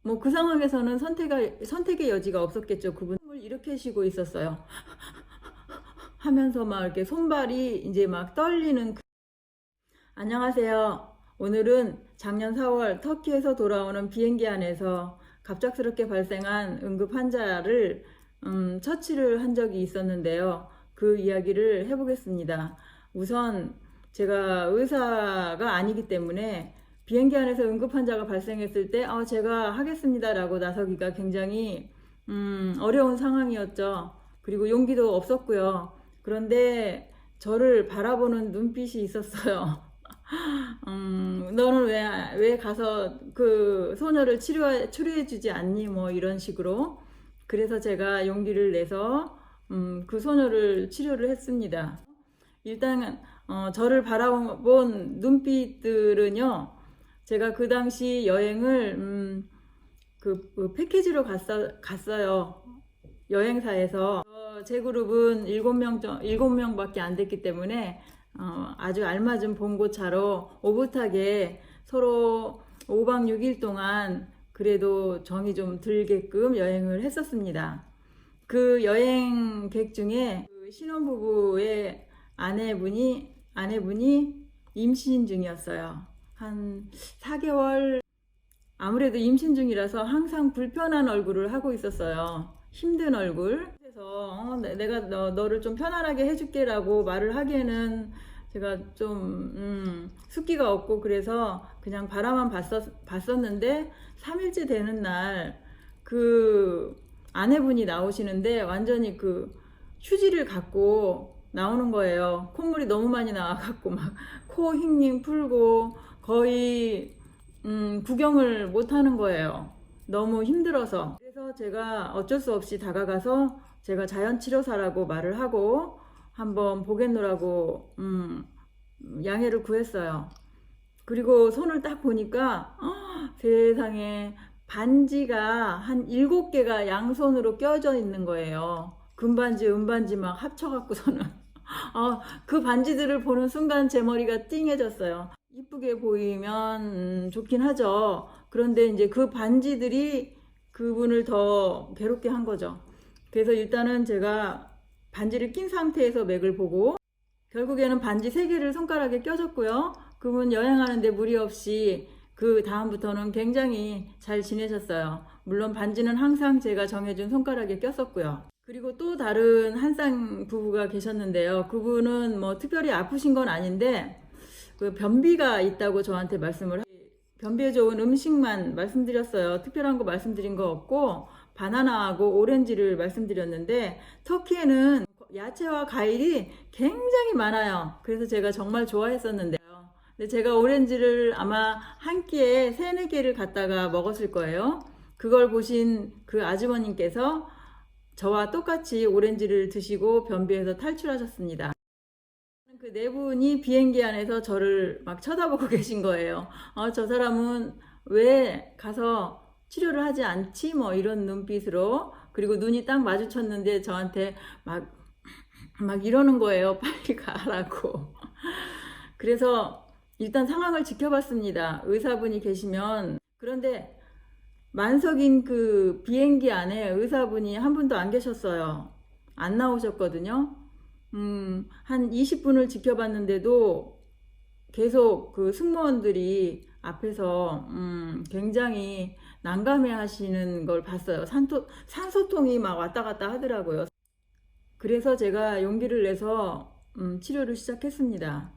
뭐 그 상황에서는 선택의 여지가 없었겠죠. 그분을 이렇게 쉬고 있었어요. 하면서 막 이렇게 손발이 이제 막 떨리는 안녕하세요. 오늘은 작년 4월 터키에서 돌아오는 비행기 안에서 갑작스럽게 발생한 응급 환자를 처치를 한 적이 있었는데요. 그 이야기를 해보겠습니다. 우선 제가 의사가 아니기 때문에 비행기 안에서 응급 환자가 발생했을 때 제가 하겠습니다라고 나서기가 굉장히 어려운 상황이었죠. 그리고 용기도 없었고요. 그런데 저를 바라보는 눈빛이 있었어요. 너는 왜 가서 그 소녀를 치료해주지 않니? 뭐 이런 식으로. 그래서 제가 용기를 내서 그 소녀를 치료를 했습니다. 일단 저를 바라본 눈빛들은요. 제가 그 당시 여행을 그 패키지로 갔어요. 여행사에서 제 그룹은 7명밖에 안 됐기 때문에 아주 알맞은 봉고차로 오붓하게 서로 5박 6일 동안 그래도 정이 좀 들게끔 여행을 했었습니다. 그 여행객 중에 그 신혼부부의 아내분이 임신 중이었어요. 한 4개월. 아무래도 임신 중이라서 항상 불편한 얼굴을 하고 있었어요. 힘든 얼굴. 그래서 내가 너를 좀 편안하게 해줄게 라고 말을 하기에는 제가 좀 숫기가 없고 그래서 그냥 바라만 봤었는데 3일째 되는 날 그 아내분이 나오시는데 완전히 그 휴지를 갖고 나오는 거예요. 콧물이 너무 많이 나와갖고 막 코 힝힝 풀고 거의 구경을 못 하는 거예요. 너무 힘들어서. 그래서 제가 어쩔 수 없이 다가가서 제가 자연치료사라고 말을 하고 한번 보겠노라고 양해를 구했어요. 그리고 손을 딱 보니까 세상에 반지가 한 7개가 양손으로 껴져 있는 거예요. 금반지, 은반지 막 합쳐갖고서는 그 반지들을 보는 순간 제 머리가 띵해졌어요. 이쁘게 보이면 좋긴 하죠. 그런데 이제 그 반지들이 그분을 더 괴롭게 한 거죠. 그래서 일단은 제가 반지를 낀 상태에서 맥을 보고 결국에는 반지 3개를 손가락에 껴줬고요. 그분 여행하는데 무리 없이 그 다음부터는 굉장히 잘 지내셨어요. 물론 반지는 항상 제가 정해준 손가락에 꼈었고요. 그리고 또 다른 한쌍 부부가 계셨는데요. 그분은 뭐 특별히 아프신 건 아닌데 그 변비가 있다고 저한테 변비에 좋은 음식만 말씀드렸어요. 특별한 거 말씀드린 거 없고 바나나하고 오렌지를 말씀드렸는데 터키에는 야채와 과일이 굉장히 많아요. 그래서 제가 정말 좋아했었는데요. 근데 제가 오렌지를 아마 한 끼에 3-4개를 갖다가 먹었을 거예요. 그걸 보신 그 아주머님께서 저와 똑같이 오렌지를 드시고 변비에서 탈출하셨습니다. 그 4분이 비행기 안에서 저를 막 쳐다보고 계신 거예요. 저 사람은 왜 가서 치료를 하지 않지? 뭐 이런 눈빛으로. 그리고 눈이 딱 마주쳤는데 저한테 막 이러는 거예요. 빨리 가라고. 그래서 일단 상황을 지켜봤습니다. 의사분이 계시면. 그런데 만석인 그 비행기 안에 의사분이 한 분도 안 계셨어요. 안 나오셨거든요. 한 20분을 지켜봤는데도 계속 그 승무원들이 앞에서 굉장히 난감해 하시는 걸 봤어요. 산소통이 막 왔다 갔다 하더라고요. 그래서 제가 용기를 내서 치료를 시작했습니다.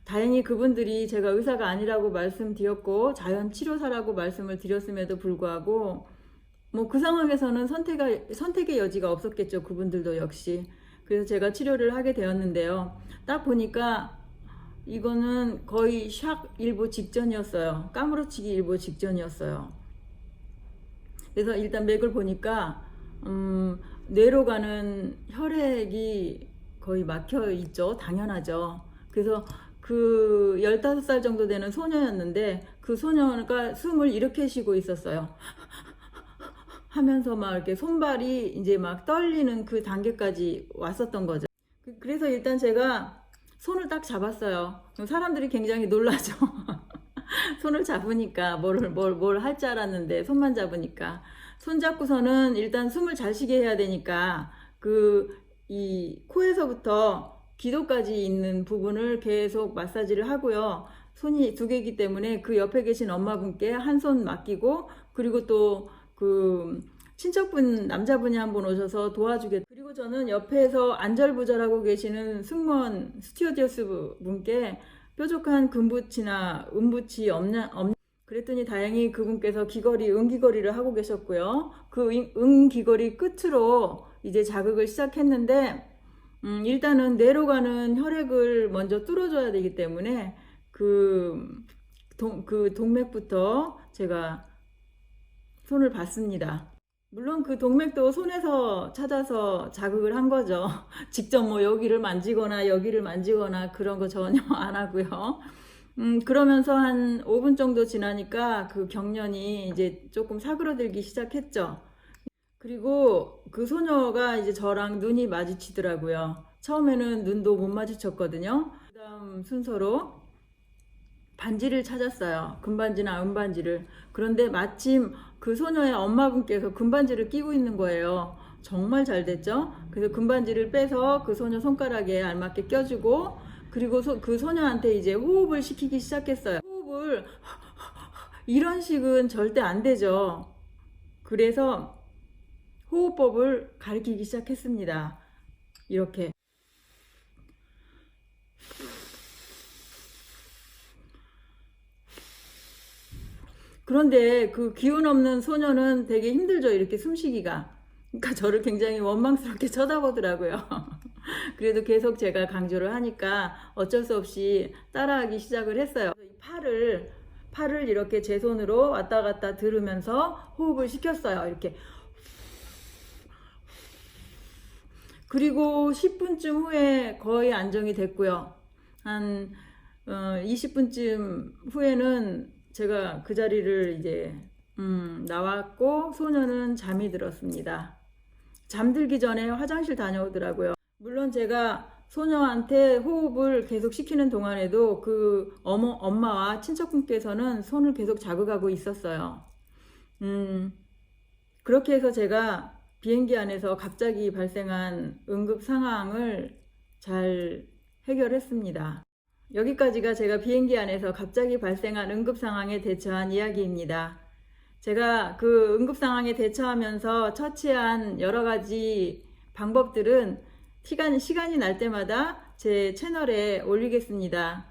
다행히 그분들이 제가 의사가 아니라고 말씀드렸고 자연치료사라고 말씀을 드렸음에도 불구하고 뭐 그 상황에서는 선택의 여지가 없었겠죠. 그분들도 역시. 그래서 제가 치료를 하게 되었는데요. 딱 보니까 이거는 거의 샥 일보 직전이었어요. 까무러치기 일보 직전이었어요. 그래서 일단 맥을 보니까 뇌로 가는 혈액이 거의 막혀 있죠. 당연하죠. 그래서 그 15살 정도 되는 소녀였는데 그 소녀가 숨을 이렇게 쉬고 있었어요. 하면서 막 이렇게 손발이 이제 막 떨리는 그 단계까지 왔었던 거죠. 그래서 일단 제가 손을 딱 잡았어요. 사람들이 굉장히 놀라죠. 손을 잡으니까 뭘 할 줄 알았는데 손만 잡으니까 손 잡고서는 일단 숨을 잘 쉬게 해야 되니까 이 코에서부터 귀도까지 있는 부분을 계속 마사지를 하고요. 손이 두 개이기 때문에 그 옆에 계신 엄마분께 한 손 맡기고 그리고 또 친척분 남자분이 한 분 오셔서 도와주게. 그리고 저는 옆에서 안절부절하고 계시는 승무원 스튜어디스 분께 뾰족한 금붙이나 은붙이 없냐 그랬더니 다행히 그분께서 은기거리를 하고 계셨고요. 그 은기거리 끝으로 이제 자극을 시작했는데 일단은 뇌로 가는 혈액을 먼저 뚫어줘야 되기 때문에 동맥부터 제가 손을 봤습니다. 물론 그 동맥도 손에서 찾아서 자극을 한 거죠. 직접 뭐 여기를 만지거나 여기를 만지거나 그런 거 전혀 안 하고요. 그러면서 한 5분 정도 지나니까 그 경련이 이제 조금 사그러들기 시작했죠. 그리고 그 소녀가 이제 저랑 눈이 마주치더라고요. 처음에는 눈도 못 마주쳤거든요. 그 다음 순서로 반지를 찾았어요. 금반지나 은반지를. 그런데 마침 그 소녀의 엄마분께서 금반지를 끼고 있는 거예요. 정말 잘 됐죠? 그래서 금반지를 빼서 그 소녀 손가락에 알맞게 껴주고 그리고 그 소녀한테 이제 호흡을 시키기 시작했어요. 호흡을 이런 식은 절대 안 되죠. 그래서 호흡법을 가르치기 시작했습니다. 이렇게. 그런데 그 기운 없는 소녀는 되게 힘들죠. 이렇게 숨쉬기가. 그러니까 저를 굉장히 원망스럽게 쳐다보더라고요. 그래도 계속 제가 강조를 하니까 어쩔 수 없이 따라하기 시작을 했어요. 팔을 이렇게 제 손으로 왔다 갔다 들으면서 호흡을 시켰어요. 이렇게. 그리고 10분쯤 후에 거의 안정이 됐고요. 한 20분쯤 후에는 제가 그 자리를 이제 나왔고 소녀는 잠이 들었습니다. 잠들기 전에 화장실 다녀오더라고요. 물론 제가 소녀한테 호흡을 계속 시키는 동안에도 그 엄마와 친척분께서는 손을 계속 자극하고 있었어요. 그렇게 해서 제가 비행기 안에서 갑자기 발생한 응급 상황을 잘 해결했습니다. 여기까지가 제가 비행기 안에서 갑자기 발생한 응급 상황에 대처한 이야기입니다. 제가 그 응급 상황에 대처하면서 처치한 여러 가지 방법들은 시간이 날 때마다 제 채널에 올리겠습니다.